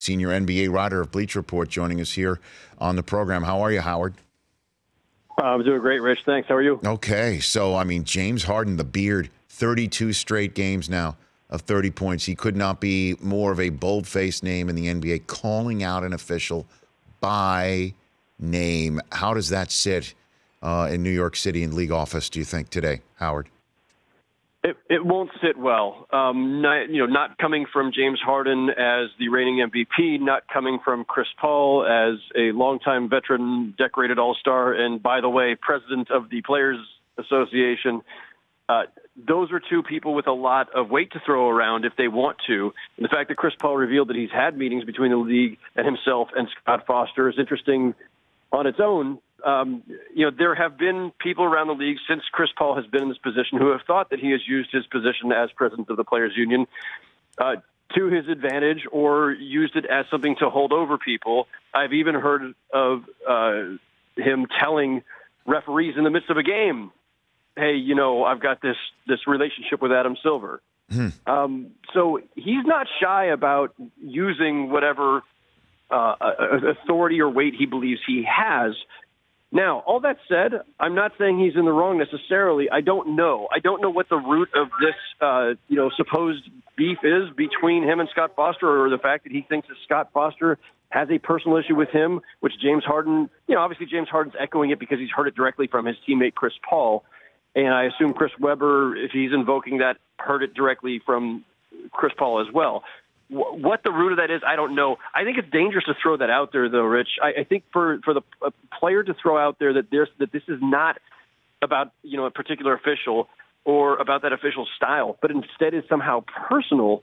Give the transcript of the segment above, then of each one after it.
senior NBA writer of Bleacher Report, joining us here on the program. How are you, Howard? I'm doing great, Rich. Thanks. How are you? Okay. So, I mean, James Harden, the beard, 32 straight games now of 30 points. He could not be more of a bold-faced name in the NBA, calling out an official by name. How does that sit in New York City in league office, do you think, today, Howard? It won't sit well. Not coming from James Harden as the reigning MVP, not coming from Chris Paul as a longtime veteran, decorated All-Star, and, by the way, president of the Players Association. Those are two people with a lot of weight to throw around if they want to. And the fact that Chris Paul revealed that he's had meetings between the league and himself and Scott Foster is interesting on its own. There have been people around the league since Chris Paul has been in this position who have thought that he has used his position as president of the Players Union to his advantage or used it as something to hold over people. I've even heard of him telling referees in the midst of a game, hey, I've got this relationship with Adam Silver. So he's not shy about using whatever authority or weight he believes he has. Now, all that said, I'm not saying he's in the wrong necessarily. I don't know. I don't know what the root of this, supposed beef is between him and Scott Foster, or the fact that he thinks that Scott Foster has a personal issue with him, which James Harden, obviously James Harden's echoing it because he's heard it directly from his teammate Chris Paul. And I assume Chris Webber, if he's invoking that, heard it directly from Chris Paul as well. What the root of that is, I don't know. I think it's dangerous to throw that out there, though, Rich. I think for the player to throw out there that this is not about a particular official or about that official's style, but instead is somehow personal,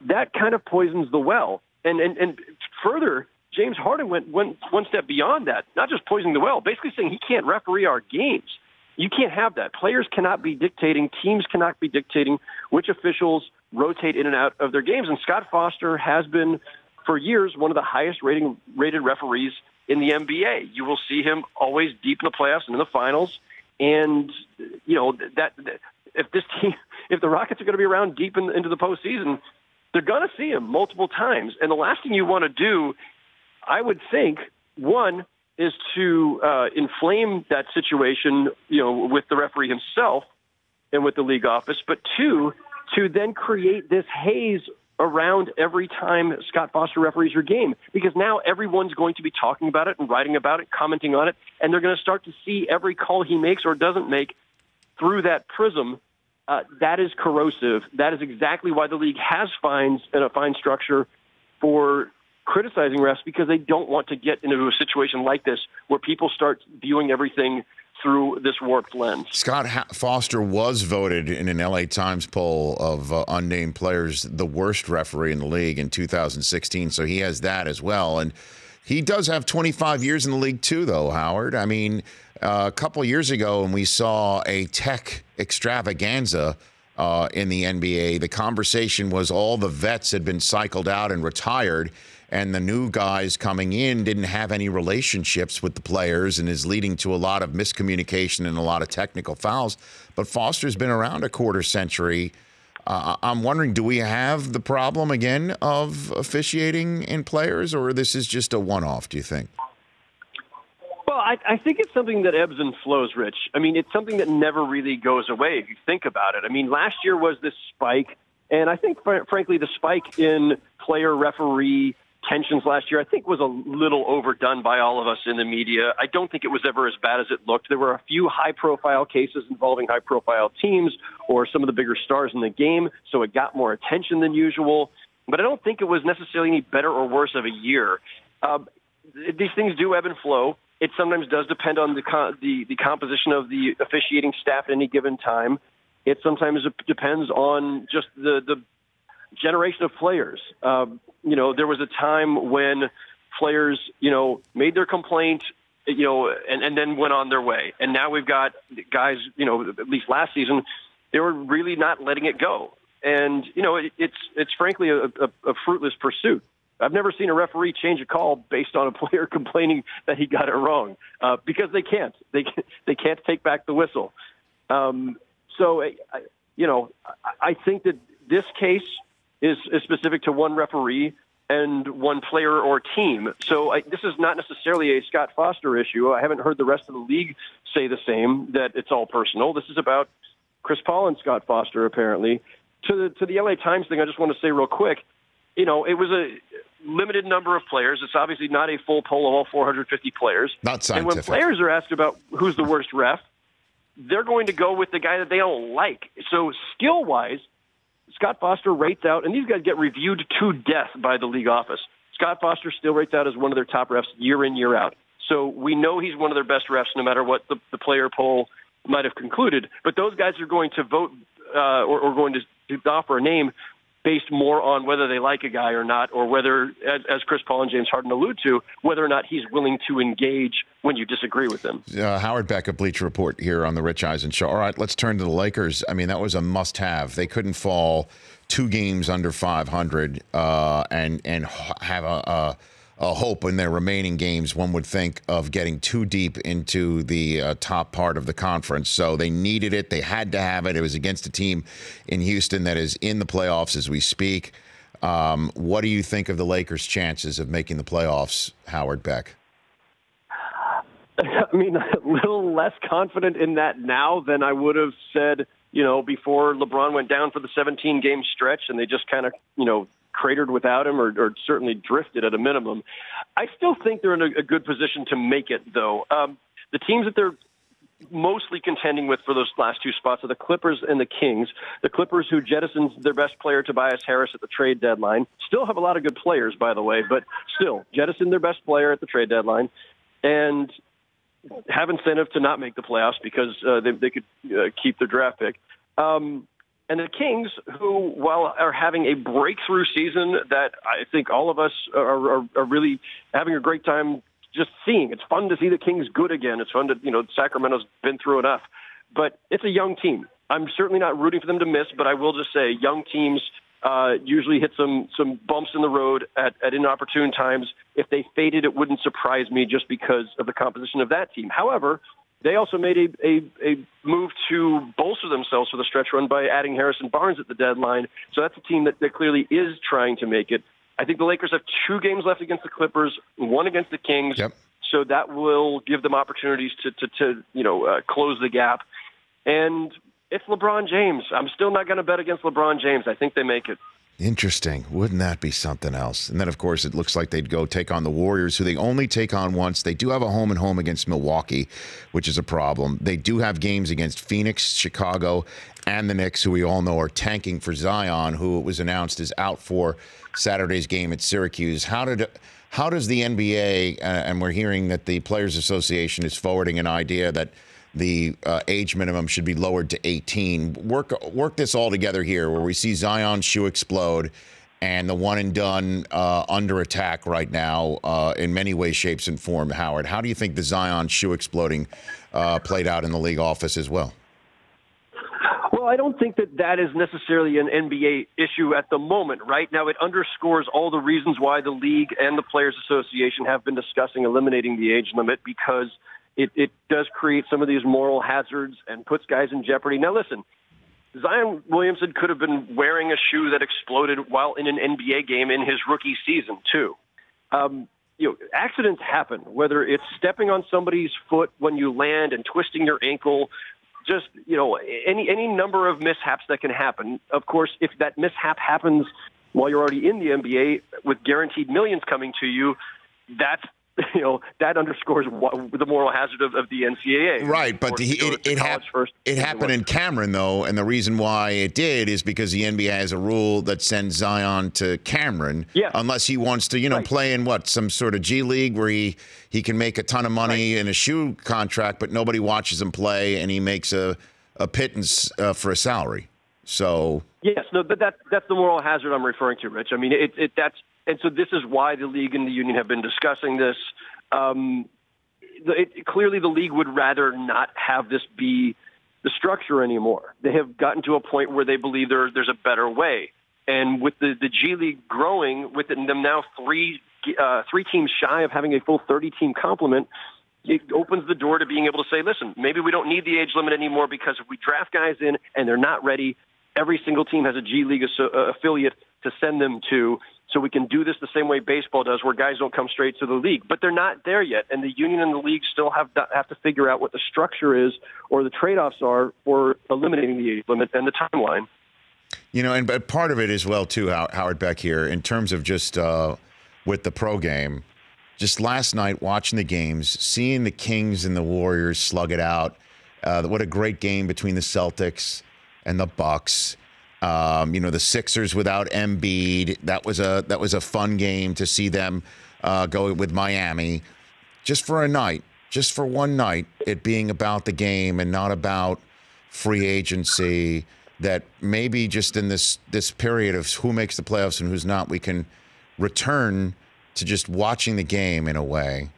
that kind of poisons the well. And further, James Harden went one step beyond that, not just poisoning the well, basically saying he can't referee our games. You can't have that. Players cannot be dictating, teams cannot be dictating which officials rotate in and out of their games. And Scott Foster has been, for years, one of the highest rated referees in the NBA. You will see him always deep in the playoffs and in the finals. And, that if the Rockets are going to be around deep into the postseason, they're going to see him multiple times. And the last thing you want to do, I would think, one, is to inflame that situation, with the referee himself and with the league office, but two, to then create this haze around every time Scott Foster referees your game, because now everyone's going to be talking about it and writing about it, commenting on it, and they're going to start to see every call he makes or doesn't make through that prism. That is corrosive. That is exactly why the league has fines and a fine structure for criticizing refs, because they don't want to get into a situation like this where people start viewing everything through this warped lens. Scott Foster was voted in an LA Times poll of unnamed players the worst referee in the league in 2016, so he has that as well. And he does have 25 years in the league too, though, Howard. I mean, a couple of years ago when we saw a tech extravaganza in the NBA, the conversation was all the vets had been cycled out and retired, and the new guys coming in didn't have any relationships with the players, and is leading to a lot of miscommunication and a lot of technical fouls. But Foster's been around a quarter century. I'm wondering, do we have the problem again of officiating in players, or this is just a one-off, do you think? Well, I think it's something that ebbs and flows, Rich. I mean, it's something that never really goes away if you think about it. I mean, last year was this spike, and I think, frankly, the spike in player-referee tensions last year, I think, was a little overdone by all of us in the media. I don't think it was ever as bad as it looked. There were a few high-profile cases involving high-profile teams or some of the bigger stars in the game, so it got more attention than usual. But I don't think it was necessarily any better or worse of a year. These things do ebb and flow. It sometimes does depend on the composition of the officiating staff at any given time. It sometimes depends on just the generation of players. There was a time when players, made their complaint, and then went on their way. And now we've got guys, at least last season, they were really not letting it go. And, it's frankly a fruitless pursuit. I've never seen a referee change a call based on a player complaining that he got it wrong, because they can't. They can't take back the whistle. So I think that this case is specific to one referee. and one player or team. So this is not necessarily a Scott Foster issue. I haven't heard the rest of the league say the same, that it's all personal. This is about Chris Paul and Scott Foster, apparently. To the LA Times thing, I just want to say real quick, it was a limited number of players. It's obviously not a full poll of all 450 players. Not scientific. And when players are asked about who's the worst ref, they're going to go with the guy that they don't like. So skill-wise, Scott Foster rates out, and these guys get reviewed to death by the league office. Scott Foster still rates out as one of their top refs year in, year out. So we know he's one of their best refs no matter what the player poll might have concluded. But those guys are going to vote or going to offer a name based more on whether they like a guy or not, or whether, as Chris Paul and James Harden allude to, whether or not he's willing to engage when you disagree with him. Howard Beck of Bleacher Report here on the Rich Eisen Show. All right, let's turn to the Lakers. I mean, that was a must-have. They couldn't fall 2 games under 500 and have a hope in their remaining games. One would think of getting too deep into the top part of the conference. So they needed it. They had to have it. It was against a team in Houston that is in the playoffs as we speak. What do you think of the Lakers' chances of making the playoffs, Howard Beck? I mean, a little less confident in that now than I would have said, before LeBron went down for the 17-game stretch and they just kind of, cratered without him or certainly drifted at a minimum. I still think they're in a good position to make it, though. The teams that they're mostly contending with for those last 2 spots are the Clippers and the Kings. The Clippers, who jettisoned their best player, Tobias Harris, at the trade deadline, still have a lot of good players, by the way, but still jettisoned their best player at the trade deadline and have incentive to not make the playoffs because they could keep their draft pick. And the Kings, who, while are having a breakthrough season that I think all of us are really having a great time just seeing. It's fun to see the Kings good again. It's fun to, Sacramento's been through enough. But it's a young team. I'm certainly not rooting for them to miss, but I will just say young teams usually hit some bumps in the road at inopportune times. If they faded, it wouldn't surprise me just because of the composition of that team. However, they also made a move to bolster themselves for the stretch run by adding Harrison Barnes at the deadline. So that's a team that closely is trying to make it. I think the Lakers have 2 games left against the Clippers, 1 against the Kings. Yep. So that will give them opportunities to close the gap. And it's LeBron James. I'm still not going to bet against LeBron James. I think they make it. Interesting. Wouldn't that be something else? And then, of course, it looks like they'd go take on the Warriors, who they only take on once. They do have a home-and-home against Milwaukee, which is a problem. They do have games against Phoenix, Chicago, and the Knicks, who we all know are tanking for Zion, who it was announced is out for Saturday's game at Syracuse. How does the NBA, and we're hearing that the Players Association is forwarding an idea that the age minimum should be lowered to 18. Work this all together here, where we see Zion's shoe explode and the one and done under attack right now in many ways, shapes, and form. Howard, how do you think the Zion shoe exploding played out in the league office as well? Well, I don't think that is necessarily an NBA issue at the moment. Right now, it underscores all the reasons why the league and the Players Association have been discussing eliminating the age limit, because it does create some of these moral hazards and puts guys in jeopardy. Now, listen, Zion Williamson could have been wearing a shoe that exploded while in an NBA game in his rookie season, too. Accidents happen, whether it's stepping on somebody's foot when you land and twisting your ankle, just, any number of mishaps that can happen. Of course, if that mishap happens while you're already in the NBA with guaranteed millions coming to you, that underscores the moral hazard of the NCAA. Right, but it happened in Cameron, though, and the reason why it did is because the NBA has a rule that sends Zion to Cameron, unless he wants to, play in some sort of G League where he can make a ton of money in a shoe contract, but nobody watches him play, and he makes a pittance for a salary. So yes, no, but that's the moral hazard I'm referring to, Rich. I mean, and so this is why the league and the union have been discussing this. Clearly, the league would rather not have this be the structure anymore. They have gotten to a point where they believe there's a better way. And with the G League growing, with them now three teams shy of having a full 30-team complement, it opens the door to being able to say, listen, maybe we don't need the age limit anymore, because if we draft guys in and they're not ready, every single team has a G League affiliate to send them to, so we can do this the same way baseball does, where guys don't come straight to the league. But they're not there yet, and the union and the league still have to figure out what the structure is or the trade-offs are for eliminating the age limit and the timeline. You know, but part of it as well, too, Howard Beck here, in terms of just with the pro game, just last night watching the games, seeing the Kings and the Warriors slug it out. What a great game between the Celtics and the Bucks. You know, the Sixers without Embiid. That was a fun game to see them go with Miami. Just for a night, just for one night, it being about the game and not about free agency, that maybe just in this period of who makes the playoffs and who's not, we can return to just watching the game in a way.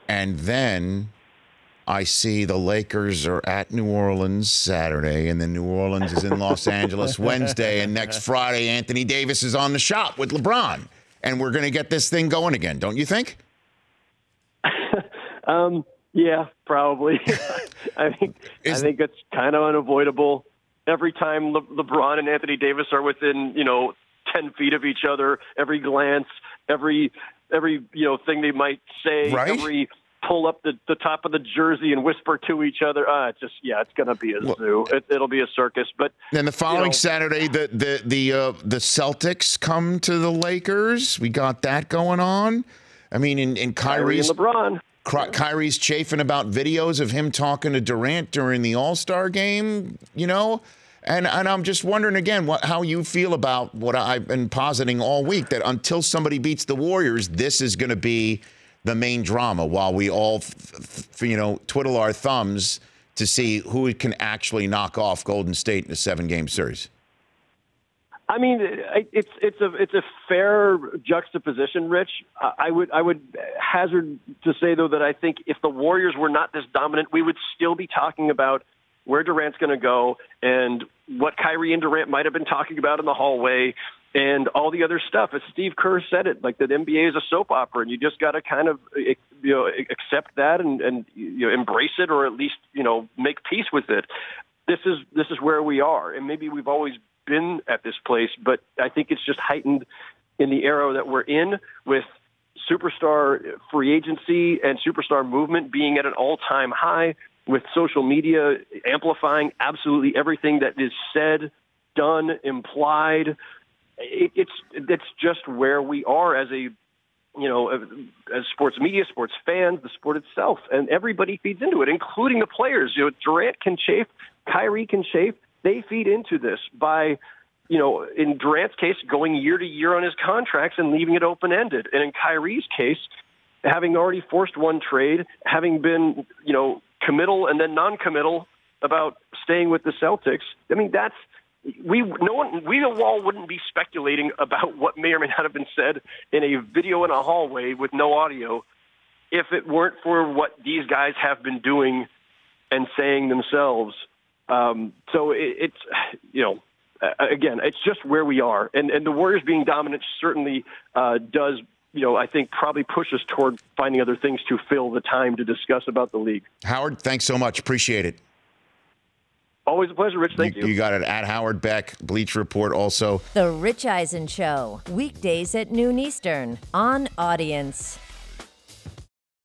And then I see the Lakers are at New Orleans Saturday, and then New Orleans is in Los Angeles Wednesday, and next Friday Anthony Davis is on the shot with LeBron. And we're going to get this thing going again, don't you think? Yeah, probably. I think it's kind of unavoidable. Every time LeBron and Anthony Davis are within, 10 feet of each other, every glance, every thing they might say, right? Every pull up the top of the jersey and whisper to each other. It's going to be a zoo. It'll be a circus. But then the following Saturday, the Celtics come to the Lakers. We got that going on. I mean, in Kyrie and LeBron. Kyrie's chafing about videos of him talking to Durant during the All-Star game, And I'm just wondering again how you feel about what I've been positing all week, that until somebody beats the Warriors, this is going to be the main drama, while we all, twiddle our thumbs to see who can actually knock off Golden State in a 7-game series. I mean, it's a fair juxtaposition, Rich. I would hazard to say, though, that I think if the Warriors were not this dominant, we would still be talking about where Durant's going to go and what Kyrie and Durant might have been talking about in the hallway and all the other stuff. As Steve Kerr said it, like, that NBA is a soap opera, and you just got to kind of accept that and embrace it, or at least make peace with it. This is where we are, and maybe we've always been at this place, but I think it's just heightened in the era that we're in, with superstar free agency and superstar movement being at an all-time high, with social media amplifying absolutely everything that is said, done, implied. It's just where we are as as sports media, sports fans, the sport itself, and everybody feeds into it, including the players. Durant can chafe, Kyrie can chafe. They feed into this by, in Durant's case, going year to year on his contracts and leaving it open-ended. And in Kyrie's case, having already forced one trade, having been, committal and then non-committal about staying with the Celtics. I mean, we all wouldn't be speculating about what may or may not have been said in a video in a hallway with no audio if it weren't for what these guys have been doing and saying themselves. So it's, again, it's just where we are. And the Warriors being dominant certainly does, I think probably push us toward finding other things to fill the time to discuss about the league. Howard, thanks so much. Appreciate it. Always a pleasure, Rich. Thank you. You got it. At Howard Beck, Bleacher Report also. The Rich Eisen Show, weekdays at noon Eastern on Audience.